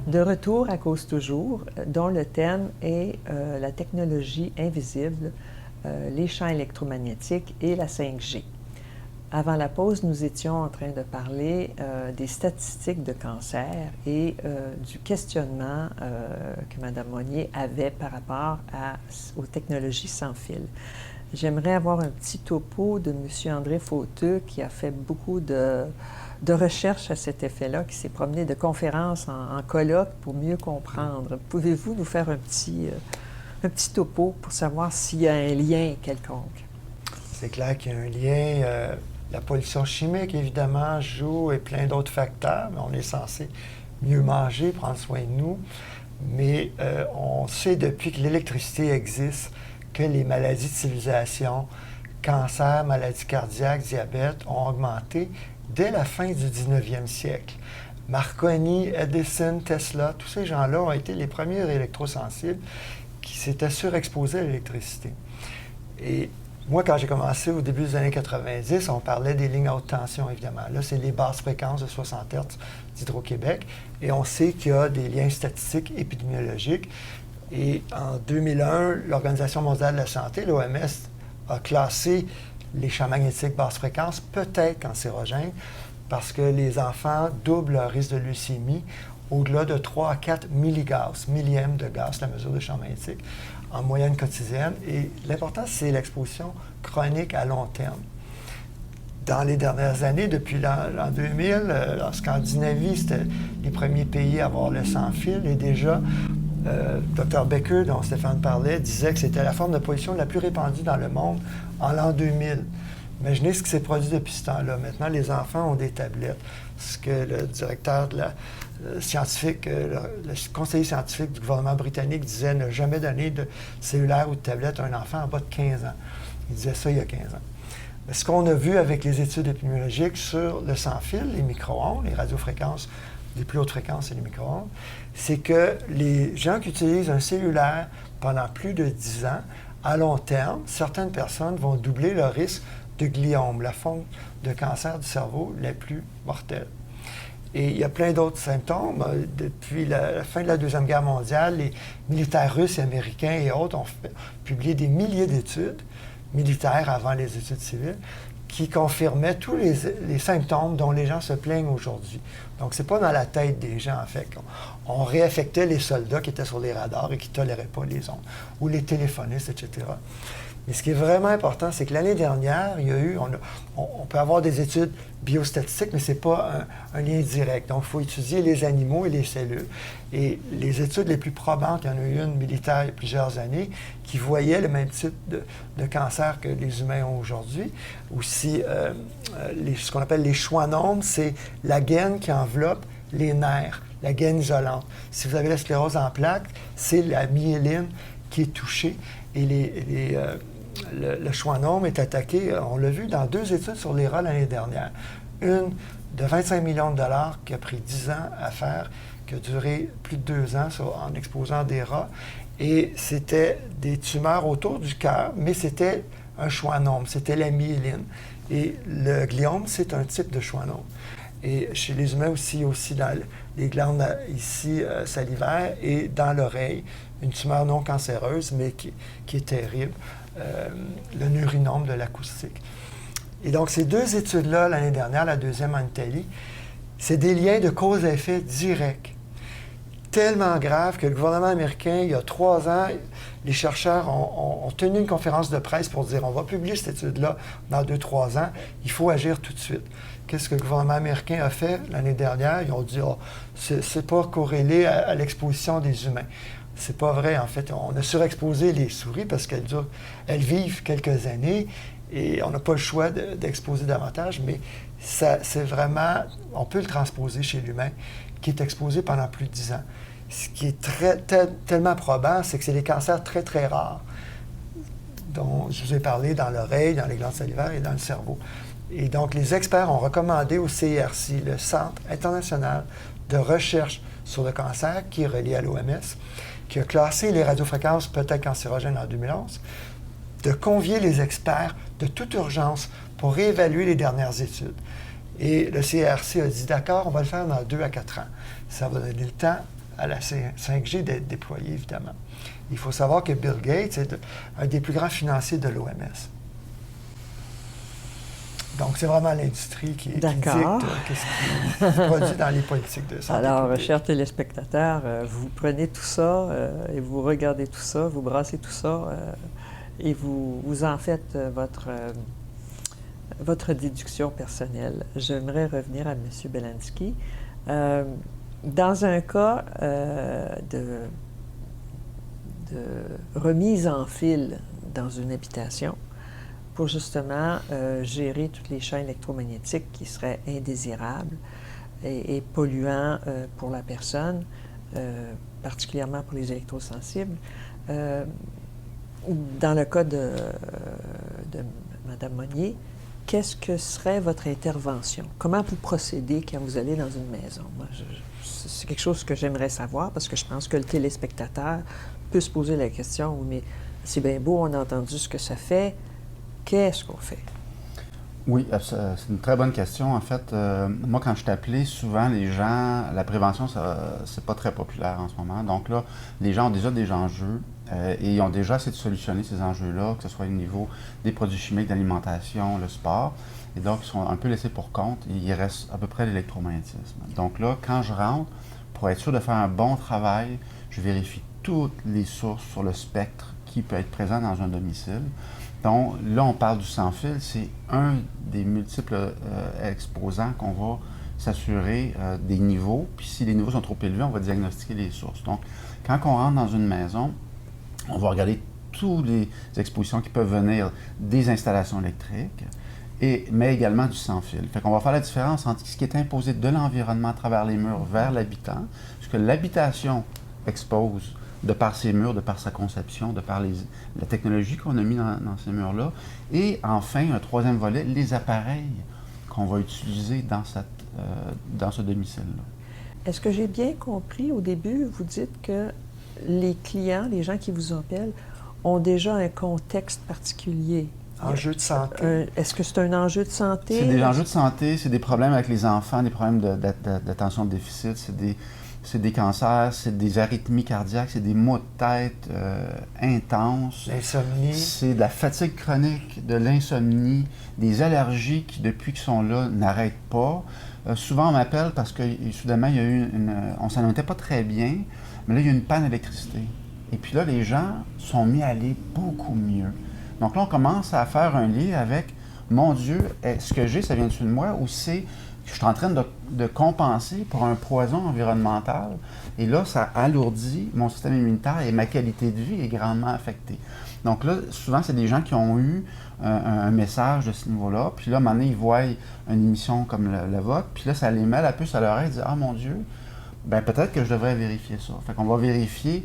De retour à Cause toujours, dont le thème est la technologie invisible, les champs électromagnétiques et la 5G. Avant la pause, nous étions en train de parler des statistiques de cancer et du questionnement que Mme Monnier avait par rapport aux technologies sans fil. J'aimerais avoir un petit topo de M. André Fauteux, qui a fait beaucoup de recherches à cet effet-là, qui s'est promené de conférences en colloque pour mieux comprendre. Pouvez-vous nous faire un petit topo pour savoir s'il y a un lien quelconque? C'est clair qu'il y a un lien. La pollution chimique, évidemment, joue et plein d'autres facteurs, mais on est censé mieux manger, prendre soin de nous. Mais on sait depuis que l'électricité existe que les maladies de civilisation, cancer, maladies cardiaques, diabète, ont augmenté dès la fin du 19e siècle. Marconi, Edison, Tesla, tous ces gens-là ont été les premiers électrosensibles qui s'étaient surexposés à l'électricité. Et moi, quand j'ai commencé au début des années 90, on parlait des lignes à haute tension, évidemment. Là, c'est les basses fréquences de 60 Hz d'Hydro-Québec. Et on sait qu'il y a des liens statistiques épidémiologiques. Et en 2001, l'Organisation mondiale de la santé, l'OMS, a classé les champs magnétiques basse fréquence peut-être cancérogènes parce que les enfants doublent leur risque de leucémie au-delà de 3 à 4 millièmes de gaz, la mesure de champ magnétique, en moyenne quotidienne. Et l'important, c'est l'exposition chronique à long terme. Dans les dernières années, depuis l'an 2000, en Scandinavie, c'était les premiers pays à avoir le sans-fil. Et déjà, Dr Becker, dont Stéphane parlait, disait que c'était la forme de pollution la plus répandue dans le monde en l'an 2000. Imaginez ce qui s'est produit depuis ce temps-là. Maintenant, les enfants ont des tablettes. Ce que le directeur de scientifique, le conseiller scientifique du gouvernement britannique disait ne jamais donner de cellulaire ou de tablette à un enfant en bas de 15 ans. Il disait ça il y a 15 ans. Mais ce qu'on a vu avec les études épidémiologiques sur le sans-fil, les micro-ondes, les radiofréquences, les plus hautes fréquences et les micro-ondes, c'est que les gens qui utilisent un cellulaire pendant plus de 10 ans, à long terme, certaines personnes vont doubler leur risque de gliome, la forme de cancer du cerveau la plus mortelle. Et il y a plein d'autres symptômes. Depuis la fin de la Deuxième Guerre mondiale, les militaires russes et américains et autres ont publié des milliers d'études militaires avant les études civiles qui confirmaient tous les symptômes dont les gens se plaignent aujourd'hui. Donc, ce n'est pas dans la tête des gens, en fait. On réaffectait les soldats qui étaient sur les radars et qui ne toléraient pas les ondes, ou les téléphonistes, etc. Mais ce qui est vraiment important, c'est que l'année dernière, il y a eu, on peut avoir des études biostatistiques, mais ce n'est pas un lien direct. Donc, il faut étudier les animaux et les cellules. Et les études les plus probantes, il y en a eu une militaire il y a plusieurs années, qui voyait le même type de cancer que les humains ont aujourd'hui. Aussi, ce qu'on appelle les schwannomes, c'est la gaine qui enveloppe les nerfs, la gaine isolante. Si vous avez la sclérose en plaques, c'est la myéline qui est touchée. Et le schwannome est attaqué, on l'a vu dans 2 études sur les rats l'année dernière. Une de 25 millions de dollars qui a pris 10 ans à faire, qui a duré plus de 2 ans en exposant des rats. Et c'était des tumeurs autour du cœur, mais c'était un schwannome, c'était la myéline. Et le gliome, c'est un type de schwannome. Et chez les humains aussi dans les glandes ici salivaires et dans l'oreille, une tumeur non cancéreuse, mais qui est terrible, le neurinome de l'acoustique. Et donc, ces 2 études-là, l'année dernière, la deuxième en Italie, c'est des liens de cause à effet direct. Tellement grave que le gouvernement américain, il y a 3 ans, les chercheurs ont tenu une conférence de presse pour dire on va publier cette étude-là dans 2-3 ans, il faut agir tout de suite. Qu'est-ce que le gouvernement américain a fait l'année dernière? Ils ont dit c'est pas corrélé à l'exposition des humains. C'est pas vrai, en fait. On a surexposé les souris parce qu'elles vivent quelques années et on n'a pas le choix d'exposer davantage, mais c'est vraiment, on peut le transposer chez l'humain qui est exposé pendant plus de 10 ans. Ce qui est tellement probant, c'est que c'est des cancers très, très rares dont je vous ai parlé dans l'oreille, dans les glandes salivaires et dans le cerveau. Et donc, les experts ont recommandé au CIRC, le Centre international de recherche sur le cancer, qui est relié à l'OMS, qui a classé les radiofréquences peut-être cancérogènes en 2011, de convier les experts de toute urgence pour réévaluer les dernières études. Et le CRC a dit, d'accord, on va le faire dans 2 à 4 ans. Ça va donner le temps à la 5G d'être déployée, évidemment. Il faut savoir que Bill Gates est un des plus grands financiers de l'OMS. Donc, c'est vraiment l'industrie qui dicte ce qui se produit dans les politiques de santé Alors, publique. chers téléspectateurs, vous prenez tout ça et vous regardez tout ça, vous brassez tout ça et vous en faites votre déduction personnelle. J'aimerais revenir à M. Belansky. Dans un cas de remise en fil dans une habitation, pour justement gérer toutes les champs électromagnétiques qui seraient indésirables et polluants pour la personne, particulièrement pour les électrosensibles. Dans le cas de Mme Monnier, qu'est-ce que serait votre intervention? Comment vous procédez quand vous allez dans une maison? Moi, c'est quelque chose que j'aimerais savoir parce que je pense que le téléspectateur peut se poser la question, mais c'est bien beau, on a entendu ce que ça fait. Qu'est-ce qu'on fait? Oui, c'est une très bonne question. En fait, moi, quand je suis appelé, souvent, les gens, la prévention, c'est pas très populaire en ce moment. Donc là, les gens ont déjà des enjeux et ils ont déjà essayé de solutionner ces enjeux-là, que ce soit au niveau des produits chimiques, d'alimentation, le sport. Et donc, ils sont un peu laissés pour compte et il reste à peu près l'électromagnétisme. Donc là, quand je rentre, pour être sûr de faire un bon travail, je vérifie toutes les sources sur le spectre qui peut être présent dans un domicile. Donc, là, on parle du sans-fil, c'est un des multiples exposants qu'on va s'assurer des niveaux. Puis si les niveaux sont trop élevés, on va diagnostiquer les sources. Donc, quand on rentre dans une maison, on va regarder toutes les expositions qui peuvent venir des installations électriques, mais également du sans-fil. Fait qu'on va faire la différence entre ce qui est imposé de l'environnement à travers les murs vers l'habitant, ce que l'habitation expose de par ses murs, de par sa conception, de par la technologie qu'on a mis dans ces murs-là. Et enfin, un troisième volet, les appareils qu'on va utiliser dans ce domicile-là. Est-ce que j'ai bien compris au début, vous dites que les clients, les gens qui vous appellent, ont déjà un contexte particulier? Enjeu de santé. Est-ce que c'est un enjeu de santé? C'est des enjeux de santé, c'est des problèmes avec les enfants, des problèmes d'attention de déficit, c'est des cancers, c'est des arythmies cardiaques, c'est des maux de tête intenses. L'insomnie. C'est de la fatigue chronique, de l'insomnie, des allergies qui, depuis qu'ils sont là, n'arrêtent pas. Souvent, on m'appelle parce que soudainement, il y a eu on ne s'en était pas très bien, mais là, il y a eu une panne d'électricité. Et puis là, les gens sont mis à aller beaucoup mieux. Donc là, on commence à faire un lien avec, mon Dieu, ce que j'ai, ça vient-tu de moi ou c'est je suis en train de compenser pour un poison environnemental. Et là, ça alourdit mon système immunitaire et ma qualité de vie est grandement affectée. Donc là, souvent, c'est des gens qui ont eu un message de ce niveau-là. Puis là, à un moment donné, ils voient une émission comme le vôtre. Puis là, ça les met la puce à l'oreille et disent « Ah, mon Dieu, ben peut-être que je devrais vérifier ça. » Fait qu'on va vérifier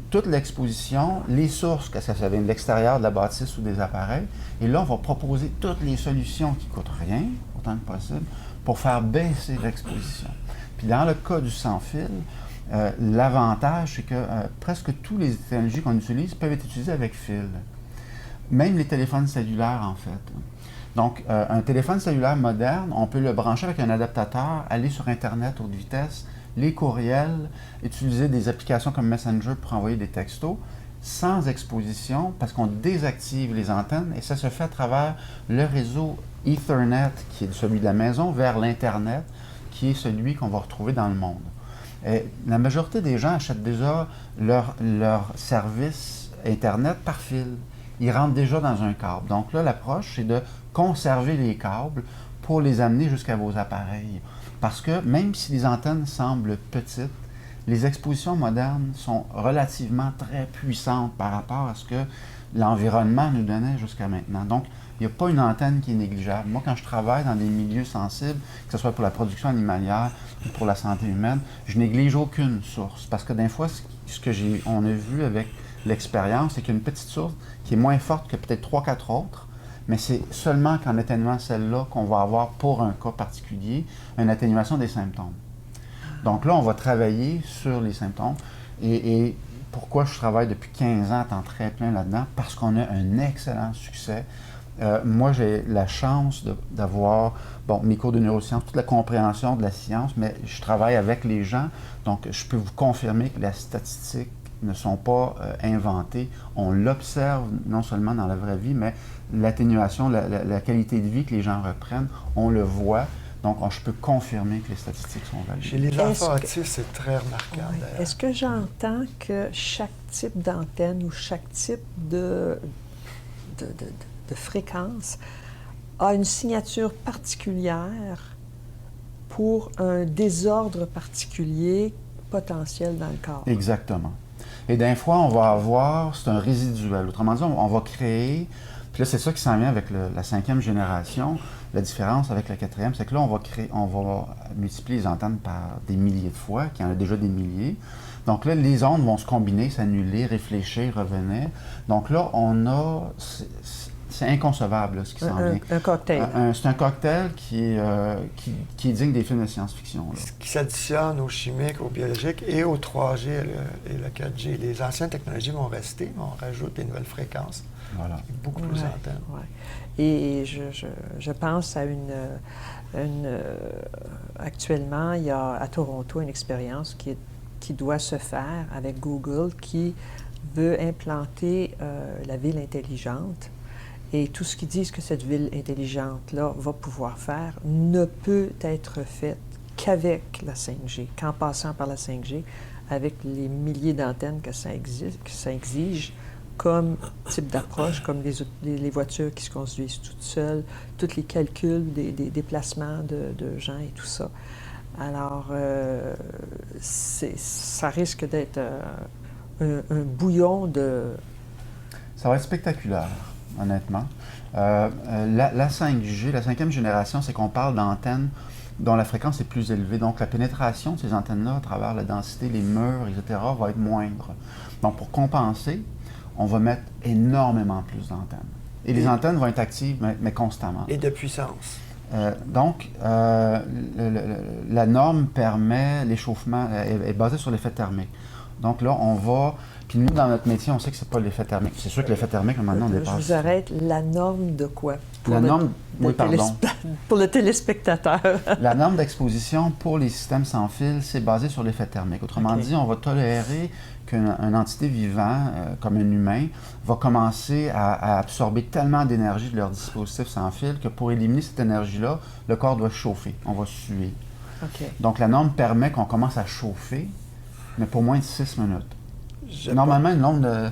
toute l'exposition, les sources, que ça vient de l'extérieur de la bâtisse ou des appareils. Et là, on va proposer toutes les solutions qui ne coûtent rien, autant que possible, pour faire baisser l'exposition. Puis dans le cas du sans-fil, l'avantage, c'est que presque toutes les technologies qu'on utilise peuvent être utilisées avec fil. Même les téléphones cellulaires, en fait. Donc, un téléphone cellulaire moderne, on peut le brancher avec un adaptateur, aller sur Internet haute vitesse, les courriels, utiliser des applications comme Messenger pour envoyer des textos, sans exposition, parce qu'on désactive les antennes, et ça se fait à travers le réseau Ethernet, qui est celui de la maison, vers l'Internet, qui est celui qu'on va retrouver dans le monde. Et la majorité des gens achètent déjà leur service Internet par fil. Ils rentrent déjà dans un câble. Donc là, l'approche, c'est de conserver les câbles pour les amener jusqu'à vos appareils. Parce que même si les antennes semblent petites, les expositions modernes sont relativement très puissantes par rapport à ce que l'environnement nous donnait jusqu'à maintenant. Donc, il n'y a pas une antenne qui est négligeable. Moi, quand je travaille dans des milieux sensibles, que ce soit pour la production animalière ou pour la santé humaine, je néglige aucune source. Parce que des fois, ce qu'on a vu avec l'expérience, c'est qu'il y a une petite source qui est moins forte que peut-être 3-4 autres, mais c'est seulement qu'en atténuant celle-là qu'on va avoir, pour un cas particulier, une atténuation des symptômes. Donc là, on va travailler sur les symptômes. Et pourquoi je travaille depuis 15 ans à temps très plein là-dedans? Parce qu'on a un excellent succès Moi, j'ai la chance d'avoir, mes cours de neurosciences, toute la compréhension de la science, mais je travaille avec les gens, donc je peux vous confirmer que les statistiques ne sont pas inventées. On l'observe non seulement dans la vraie vie, mais l'atténuation, la qualité de vie que les gens reprennent, on le voit. Donc, je peux confirmer que les statistiques sont valides. Chez les enfants autistes, c'est très remarquable. Oui. Est-ce que j'entends que chaque type d'antenne ou chaque type de fréquence a une signature particulière pour un désordre particulier potentiel dans le corps? Exactement. Et d'un fois, on va avoir, c'est un résiduel. Autrement dit, on va créer, puis là, c'est ça qui s'en vient avec la 5e génération. La différence avec la 4e, c'est que là, on va multiplier les antennes par des milliers de fois, qu'il y en a déjà des milliers. Donc là, les ondes vont se combiner, s'annuler, réfléchir, revenir. Donc là, c'est inconcevable, là, ce qui s'en vient. Un cocktail. C'est un cocktail qui est digne des films de science-fiction. Qui s'additionne aux chimiques, aux biologiques et au 3G et le 4G. Les anciennes technologies vont rester, mais on rajoute des nouvelles fréquences. Voilà. Beaucoup plus d'antennes. Ouais. Et je pense à actuellement, il y a à Toronto une expérience qui doit se faire avec Google qui veut implanter la ville intelligente. Et tout ce qu'ils disent que cette ville intelligente-là va pouvoir faire ne peut être fait qu'avec la 5G, qu'en passant par la 5G, avec les milliers d'antennes que ça exige comme type d'approche, comme les voitures qui se conduisent toutes seules, tous les calculs des déplacements de gens et tout ça. Alors, ça risque d'être un bouillon de... Ça va être spectaculaire, honnêtement. La 5G, la 5e génération, c'est qu'on parle d'antennes dont la fréquence est plus élevée. Donc, la pénétration de ces antennes-là à travers la densité, les murs, etc., va être moindre. Donc, pour compenser, on va mettre énormément plus d'antennes. Et les antennes vont être actives, mais constamment. Et de puissance. Donc, la norme permet l'échauffement, est basée sur l'effet thermique. Donc là, on va... Puis nous, dans notre métier, on sait que c'est pas l'effet thermique. C'est sûr que l'effet thermique, maintenant, on dépasse. Je vous arrête. La norme de quoi? La norme... Oui, pardon. Pour le téléspectateur. La norme d'exposition pour les systèmes sans fil, c'est basé sur l'effet thermique. Autrement dit, on va tolérer qu'une entité vivante, comme un humain, va commencer à absorber tellement d'énergie de leur dispositif sans fil que pour éliminer cette énergie-là, le corps doit chauffer. On va suer. Okay. Donc, la norme permet qu'on commence à chauffer, mais pour moins de 6 minutes. Normalement, une norme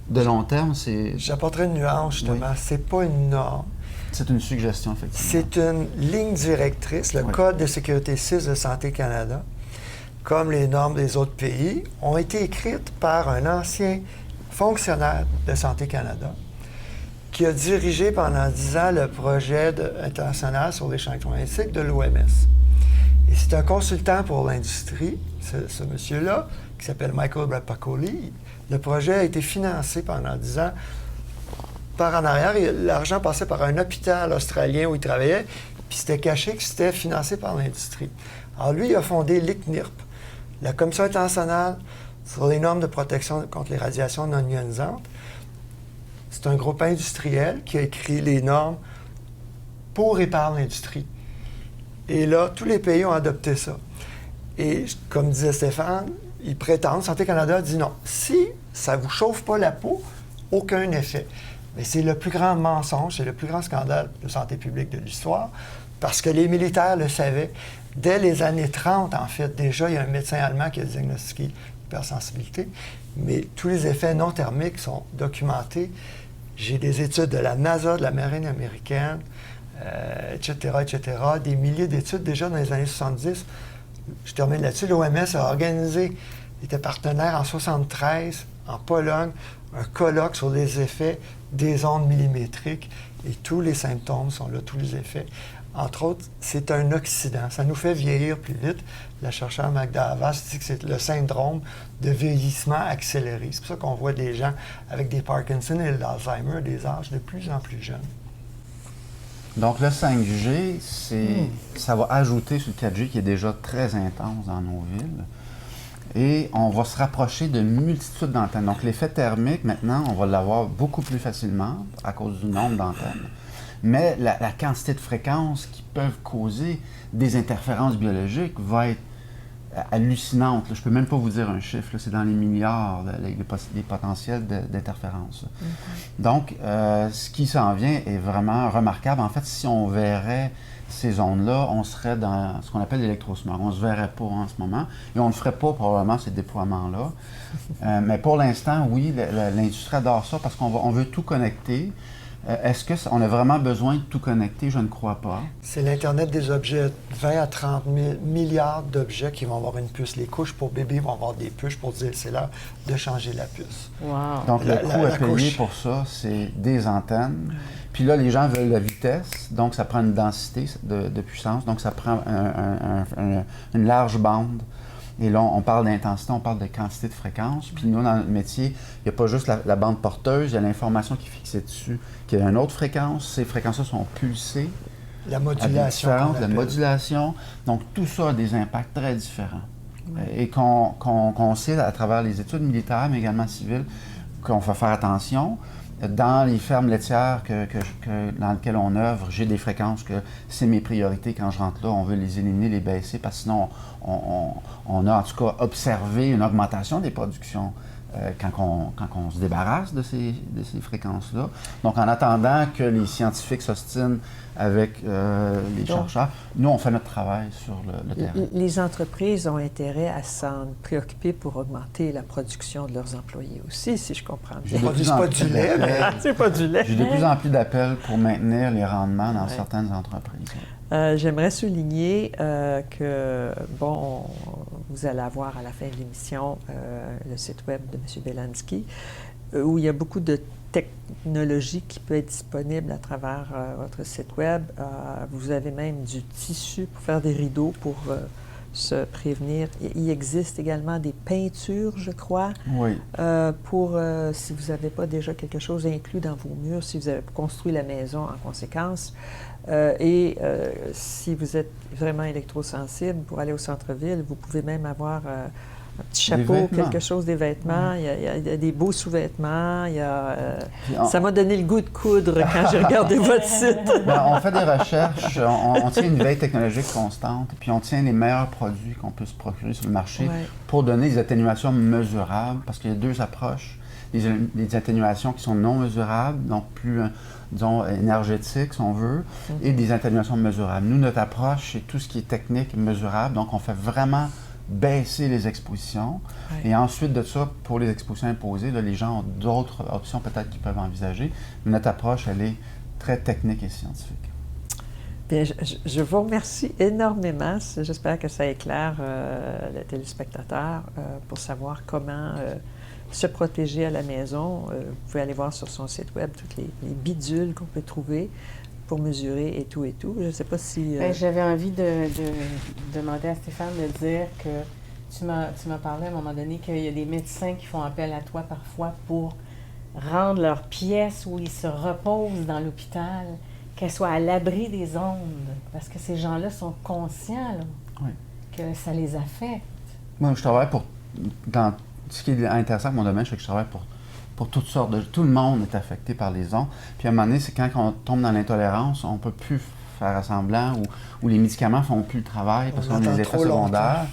de long terme, c'est... J'apporterai une nuance, justement. Oui. C'est pas une norme. C'est une suggestion, effectivement. C'est une ligne directrice. Le Code de sécurité 6 de Santé Canada, comme les normes des autres pays, ont été écrites par un ancien fonctionnaire de Santé Canada qui a dirigé pendant 10 ans le projet international sur les champs électromagnétiques de l'OMS. Et c'est un consultant pour l'industrie, ce monsieur-là, qui s'appelle Michael Rapapakoli. Le projet a été financé pendant 10 ans par en arrière. L'argent passait par un hôpital australien où il travaillait, puis c'était caché que c'était financé par l'industrie. Alors lui, il a fondé l'ICNIRP, la Commission internationale sur les normes de protection contre les radiations non ionisantes. C'est un groupe industriel qui a écrit les normes pour et par l'industrie. Et là, tous les pays ont adopté ça. Et comme disait Stéphane, ils prétendent, Santé Canada dit non. Si ça ne vous chauffe pas la peau, aucun effet. Mais c'est le plus grand mensonge, c'est le plus grand scandale de santé publique de l'histoire, parce que les militaires le savaient. Dès les années 30, en fait, déjà, il y a un médecin allemand qui a diagnostiqué l'hypersensibilité, mais tous les effets non thermiques sont documentés. J'ai des études de la NASA, de la Marine américaine, etc., des milliers d'études déjà dans les années 70. Je termine là-dessus. L'OMS a organisé, il était partenaire en 1973, en Pologne, un colloque sur les effets des ondes millimétriques et tous les symptômes sont là, tous les effets. Entre autres, c'est un oxydant. Ça nous fait vieillir plus vite. La chercheure Magda Havas dit que c'est le syndrome de vieillissement accéléré. C'est pour ça qu'on voit des gens avec des Parkinson et l'Alzheimer, des âges de plus en plus jeunes. Donc, le 5G, ça va ajouter sur le 4G qui est déjà très intense dans nos villes. Et on va se rapprocher de multitudes d'antennes. Donc, l'effet thermique, maintenant, on va l'avoir beaucoup plus facilement à cause du nombre d'antennes. Mais la quantité de fréquences qui peuvent causer des interférences biologiques va être hallucinante. Là. Je ne peux même pas vous dire un chiffre. C'est dans les milliards, les potentiels d'interférences. Donc, ce qui s'en vient est vraiment remarquable. En fait, si on verrait ces zones-là, on serait dans ce qu'on appelle l'électrosmog. On ne se verrait pas en ce moment et on ne ferait pas probablement ces déploiements-là. Mais pour l'instant, oui, l'industrie adore ça parce qu'on veut tout connecter. Est-ce qu'on a vraiment besoin de tout connecter? Je ne crois pas. C'est l'Internet des objets. 20 à 30 milliards d'objets qui vont avoir une puce. Les couches pour bébés vont avoir des puces pour dire c'est l'heure de changer la puce. Wow. Donc, le coût à payer pour ça, c'est des antennes. Puis là, les gens veulent la vitesse, donc ça prend une densité de puissance, donc ça prend une large bande. Et là, on parle d'intensité, on parle de quantité de fréquence. Puis nous, dans notre métier, il n'y a pas juste la bande porteuse, il y a l'information qui est fixée dessus, qui a une autre fréquence. Ces fréquences-là sont pulsées. La modulation. La modulation. Donc, tout ça a des impacts très différents. Et qu'on sait à travers les études militaires, mais également civiles, qu'on faut faire attention. Dans les fermes laitières dans lesquelles on œuvre, j'ai des fréquences que c'est mes priorités. Quand je rentre là, on veut les éliminer, les baisser, parce que sinon, on a en tout cas observé une augmentation des productions quand on se débarrasse de ces fréquences-là. Donc, en attendant que les scientifiques s'ostinent avec les chercheurs, nous, on fait notre travail sur le terrain. Les entreprises ont intérêt à s'en préoccuper pour augmenter la production de leurs employés aussi, si je comprends bien. Ils ne produisent pas du lait, mais... C'est pas du lait. J'ai de plus en plus d'appels pour maintenir les rendements dans certaines entreprises. J'aimerais souligner que, bon, vous allez avoir à la fin de l'émission le site web de M. Belansky, où il y a beaucoup de technologie qui peut être disponible à travers votre site web. Vous avez même du tissu pour faire des rideaux pour se prévenir. Il existe également des peintures, je crois, oui. pour, si vous n'avez pas déjà quelque chose inclus dans vos murs, si vous avez construit la maison en conséquence. Si vous êtes vraiment électrosensible, pour aller au centre-ville, vous pouvez même avoir un petit chapeau, quelque chose, des vêtements. Il y a des beaux sous-vêtements. Ça m'a donné le goût de coudre quand j'ai regardé votre site. On fait des recherches, on tient une veille technologique constante, puis on tient les meilleurs produits qu'on peut se procurer sur le marché pour donner des atténuations mesurables, parce qu'il y a deux approches. Des atténuations qui sont non mesurables, donc plus, disons, énergétiques, si on veut, et des atténuations mesurables. Nous, notre approche, c'est tout ce qui est technique mesurable, donc on fait vraiment baisser les expositions. Et ensuite de ça, pour les expositions imposées, là, les gens ont d'autres options peut-être qu'ils peuvent envisager. Mais notre approche, elle est très technique et scientifique. Bien, je vous remercie énormément. J'espère que ça éclaire le téléspectateur pour savoir comment se protéger à la maison. Vous pouvez aller voir sur son site web toutes les bidules qu'on peut trouver pour mesurer et tout et tout. Je ne sais pas si... J'avais envie de demander à Stéphane de dire que tu m'as parlé à un moment donné qu'il y a des médecins qui font appel à toi parfois pour rendre leur pièce où ils se reposent dans l'hôpital, qu'elle soit à l'abri des ondes, parce que ces gens-là sont conscients là, que ça les affecte. Moi, je travaille dans ce qui est intéressant avec mon domaine, c'est que je travaille pour toutes sortes de... Tout le monde est affecté par les ondes. Puis à un moment donné, c'est quand on tombe dans l'intolérance, on ne peut plus faire semblant ou les médicaments ne font plus le travail parce qu'on a des effets secondaires.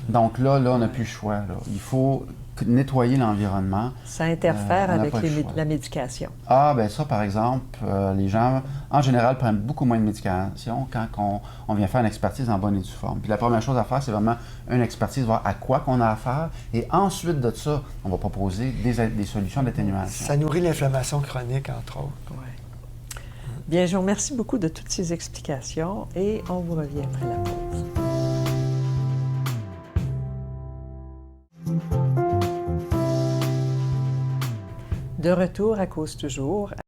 Donc là, on n'a plus le choix. Là. Il faut nettoyer l'environnement. Ça interfère avec la médication. Ah, bien ça, par exemple, les gens, en général, prennent beaucoup moins de médication quand on vient faire une expertise en bonne et due forme. Puis la première chose à faire, c'est vraiment une expertise, voir à quoi qu'on a affaire. Et ensuite de ça, on va proposer des solutions d'atténuation. Ça nourrit l'inflammation chronique, entre autres. Ouais. Bien, je vous remercie beaucoup de toutes ces explications et on vous revient après la pause. De retour à Cause toujours.